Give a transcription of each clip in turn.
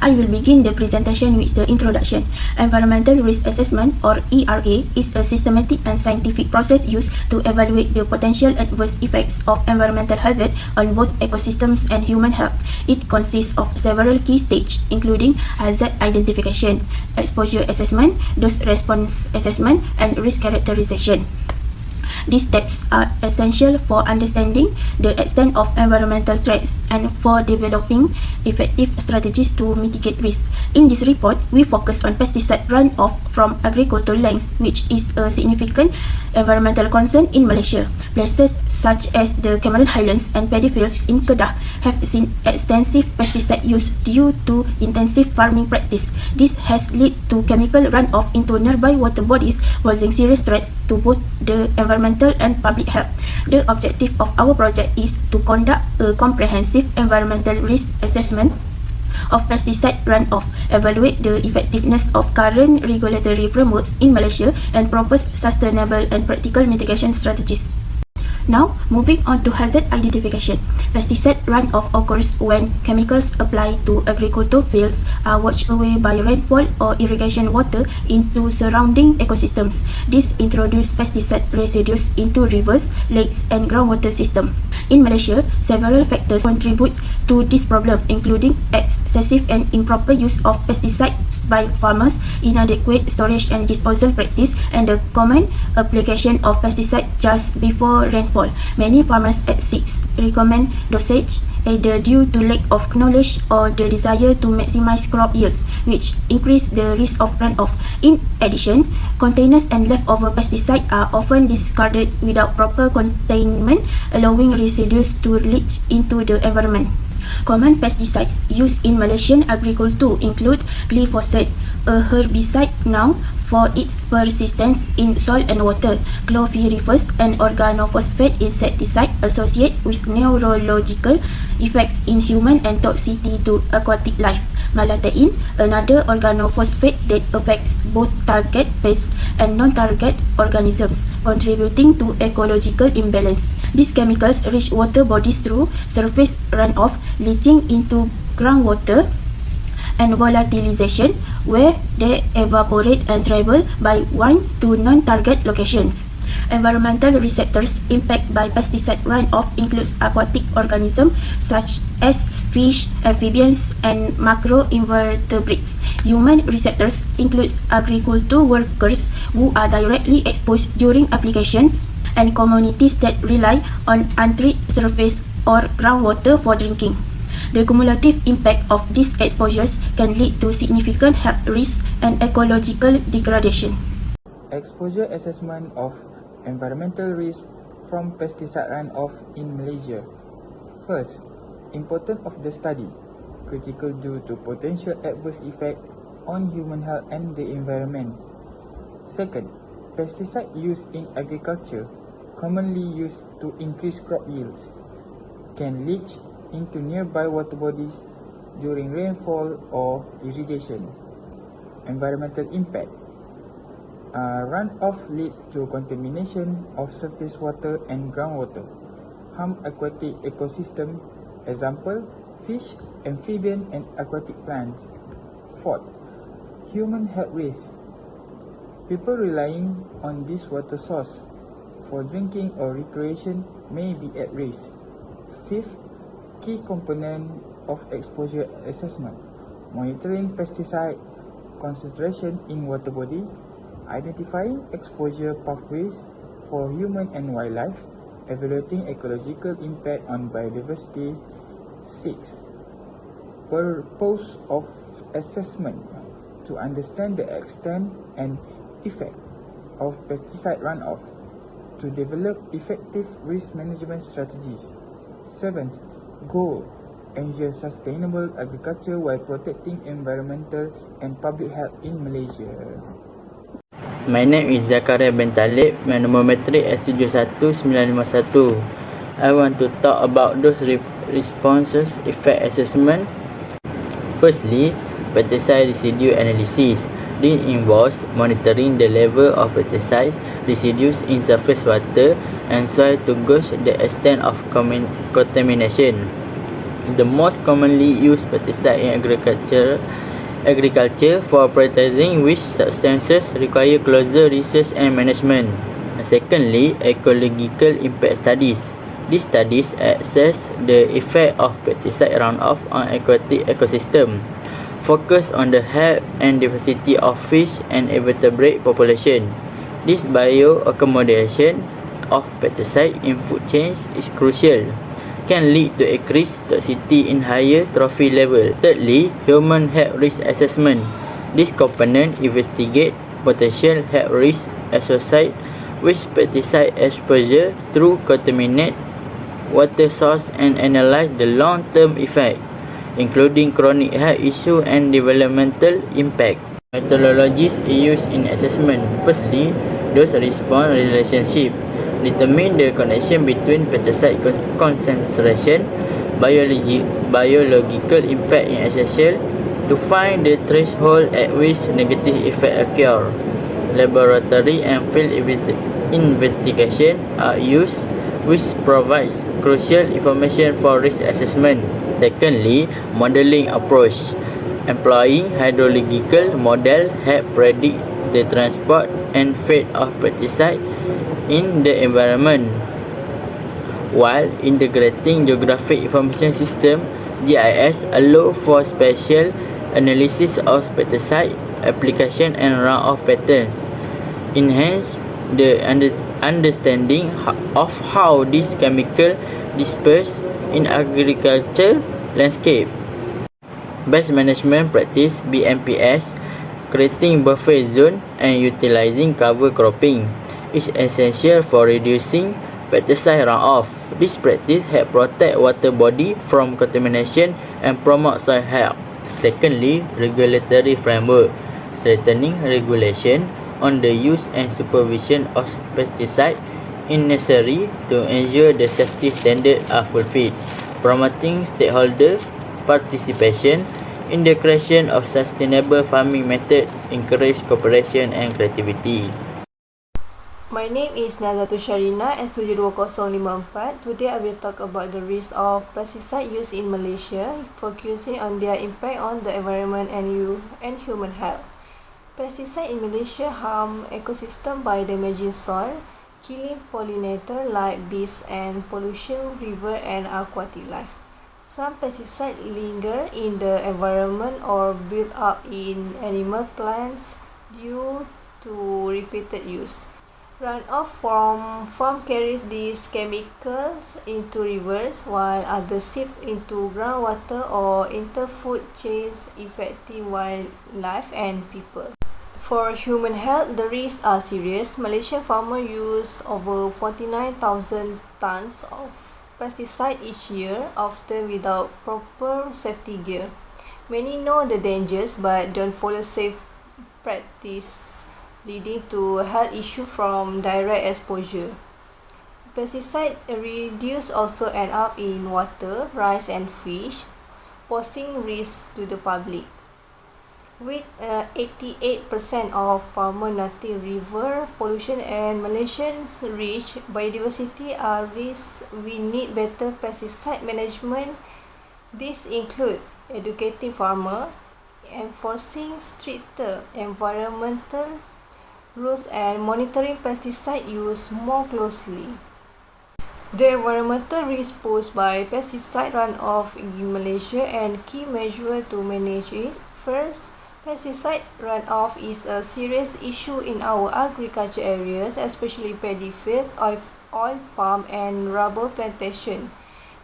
I will begin the presentation with the introduction. Environmental Risk Assessment, or ERA, is a systematic and scientific process used to evaluate the potential adverse effects of environmental hazard on both ecosystems and human health. It consists of several key stages, including hazard identification, exposure assessment, dose response assessment, and risk characterization. These steps are essential for understanding the extent of environmental threats and for developing effective strategies to mitigate risk. In this report, we focus on pesticide runoff from agricultural lands, which is a significant environmental concern in Malaysia. Places such as the Cameron Highlands and paddy fields in Kedah have seen extensive pesticide use due to intensive farming practice. This has led to chemical runoff into nearby water bodies, posing serious threats to both the environmental and public health. The objective of our project is to conduct a comprehensive environmental risk assessment of pesticide runoff, evaluate the effectiveness of current regulatory frameworks in Malaysia, and propose sustainable and practical mitigation strategies. Now, moving on to hazard identification. Pesticide runoff occurs when chemicals applied to agricultural fields are washed away by rainfall or irrigation water into surrounding ecosystems. This introduces pesticide residues into rivers, lakes, and groundwater system. In Malaysia, several factors contribute to this problem, including excessive and improper use of pesticides by farmers, inadequate storage and disposal practice, and the common application of pesticide just before rainfall. Many farmers at seeks recommend dosage either due to lack of knowledge or the desire to maximize crop yields, which increase the risk of runoff. In addition, containers and leftover pesticides are often discarded without proper containment, allowing residues to leach into the environment. Common pesticides used in Malaysian agriculture include glyphosate, a herbicide known for its persistence in soil and water, chlorpyrifos, an organophosphate insecticide associated with neurological effects in human and toxicity to aquatic life, malatein, another organophosphate that affects both target pests and non-target organisms, contributing to ecological imbalance. These chemicals reach water bodies through surface runoff, leaching into groundwater, and volatilization, where they evaporate and travel by wind to non-target locations. Environmental receptors impacted by pesticide runoff includes aquatic organisms such as fish, amphibians, and macroinvertebrates. Human receptors include agricultural workers who are directly exposed during applications, and communities that rely on untreated surface or groundwater for drinking. The cumulative impact of these exposures can lead to significant health risks and ecological degradation. Exposure assessment of environmental risk from pesticide runoff in Malaysia. First, importance of the study, critical due to potential adverse effect on human health and the environment. Second, pesticide use in agriculture, commonly used to increase crop yields, can leach into nearby water bodies during rainfall or irrigation. Environmental impact. Runoff lead to contamination of surface water and groundwater, harm aquatic ecosystem, example, fish, amphibian, and aquatic plants. Fourth, human health risk. People relying on this water source for drinking or recreation may be at risk. Fifth, key component of exposure assessment, monitoring pesticide concentration in water body, identifying exposure pathways for human and wildlife, evaluating ecological impact on biodiversity. 6. Purpose of assessment, to understand the extent and effect of pesticide runoff, to develop effective risk management strategies. 7th, goal, ensure sustainable agriculture while protecting environmental and public health in Malaysia. My name is Zakaria bin Talib, my number S71951. I want to talk about those responses effect assessment. Firstly, pesticide residue analysis. This involves monitoring the level of pesticide residues in surface water and soil to gauge the extent of contamination. The most commonly used pesticide in agriculture for prioritizing which substances require closer research and management. Secondly, ecological impact studies. These studies assess the effect of pesticide runoff on aquatic ecosystem, focus on the health and diversity of fish and invertebrate population. This bioaccommodation of pesticide in food chains is crucial, can lead to increased toxicity in higher trophic level. Thirdly, human health risk assessment. This component investigates potential health risks associated with pesticide exposure through contaminated water source and analyze the long-term effect, including chronic health issue and developmental impact. Methodologies used in assessment. Firstly, dose-response relationship. Determine the connection between pesticide concentration, biological impact is essential to find the threshold at which negative effects occur. Laboratory and field investigation are used, which provides crucial information for risk assessment. Secondly, modeling approach. Employing hydrological model help predict the transport and fate of pesticide in the environment, while integrating geographic information system (GIS) allow for spatial analysis of pesticide application and runoff patterns, enhance the understanding of how these chemicals disperse in agriculture landscape. Best management practice (BMPS), creating buffer zone and utilizing cover cropping is essential for reducing pesticide runoff. This practice helps protect water body from contamination and promote soil health. Secondly, regulatory framework. Strengthening regulation on the use and supervision of pesticide is necessary to ensure the safety standards are fulfilled. Promoting stakeholder participation in the creation of sustainable farming methods encourage cooperation and creativity. My name is Nazatu Sharina, S72054. Today I will talk about the risk of pesticide use in Malaysia, focusing on their impact on the environment and human health. Pesticides in Malaysia harm ecosystem by damaging soil, killing pollinators like bees and pollution river and aquatic life. Some pesticides linger in the environment or build up in animal plants due to repeated use. Runoff from farm carries these chemicals into rivers, while others seep into groundwater or enter food chains, affecting wildlife and people. For human health, the risks are serious. Malaysian farmers use over 49,000 tons of pesticide each year, often without proper safety gear. Many know the dangers but don't follow safe practice, leading to health issues from direct exposure. Pesticide residues also end up in water, rice and fish, posing risks to the public. With 88% of farmer noting river pollution and Malaysians' rich biodiversity are risks, we need better pesticide management. These include educating farmers, enforcing stricter environmental rules and monitoring pesticide use more closely. The environmental risk posed by pesticide runoff in Malaysia and key measures to manage it. First, pesticide runoff is a serious issue in our agriculture areas, especially paddy fields, oil palm and rubber plantation.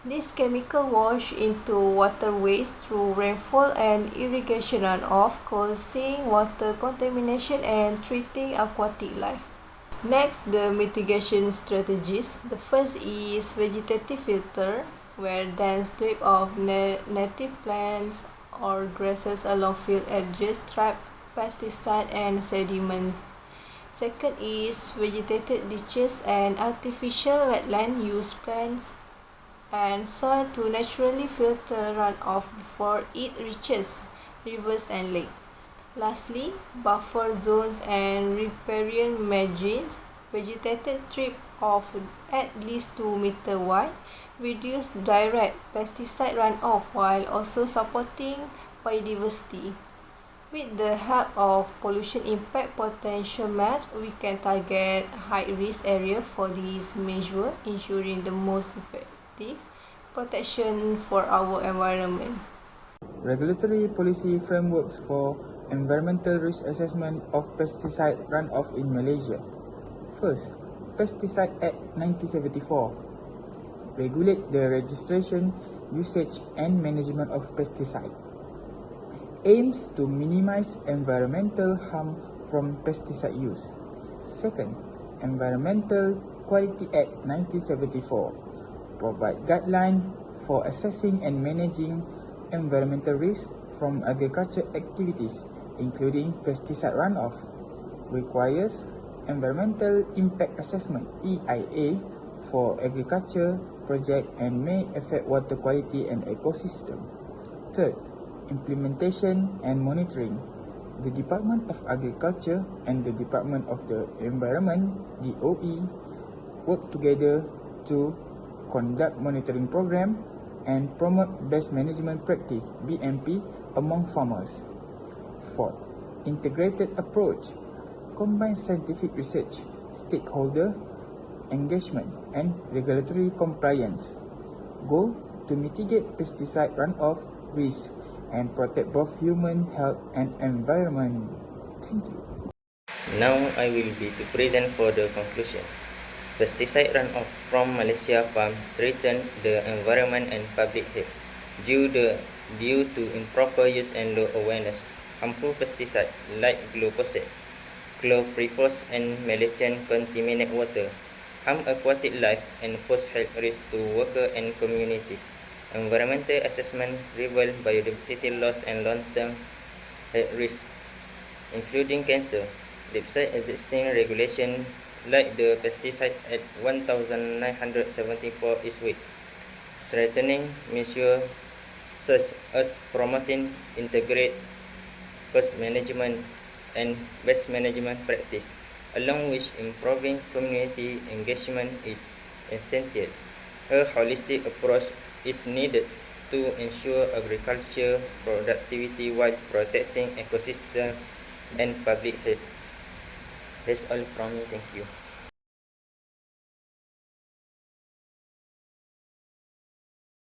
These chemicals wash into waterways through rainfall and irrigation runoff, causing water contamination and treating aquatic life. Next, the mitigation strategies. The first is vegetative filter, where dense strips of native plants or grasses along field edges trap pesticide and sediment. Second is vegetated ditches and artificial wetland. Use plants and soil to naturally filter runoff before it reaches rivers and lakes. Lastly, buffer zones and riparian margins. Vegetated strip of at least 2 meters wide reduce direct pesticide runoff while also supporting biodiversity. With the help of pollution impact potential map, we can target high-risk area for this measure, ensuring the most effective protection for our environment. Regulatory policy frameworks for environmental risk assessment of pesticide runoff in Malaysia. First, Pesticide Act 1974 regulate the registration, usage and management of pesticide. Aims to minimize environmental harm from pesticide use. Second, Environmental Quality Act 1974 provide guidelines for assessing and managing environmental risk from agriculture activities, including pesticide runoff. Requires environmental impact assessment (EIA) for agriculture project and may affect water quality and ecosystem. Third, implementation and monitoring. The Department of Agriculture and the Department of the Environment (DOE) work together to conduct monitoring program and promote best management practice (BMP) among farmers. Fourth, integrated approach combines scientific research, stakeholder engagement and regulatory compliance. Goal to mitigate pesticide runoff risk and protect both human health and environment. Thank you. Now I will be to present for the conclusion. Pesticide runoff from Malaysia farm threaten the environment and public health due to improper use and low awareness. Harmful pesticides like glyphosate, chlorpyrifos and malathion contaminate water, harm aquatic life and pose health risk to workers and communities. Environmental assessment reveal biodiversity loss and long-term health risk, including cancer. Despite existing regulation like the Pesticide Act 1974 is weak, strengthening measures such as promoting integrated pest management and best management practice, along with improving community engagement is essential. A holistic approach is needed to ensure agriculture productivity while protecting ecosystem and public health. That's all from me. Thank you.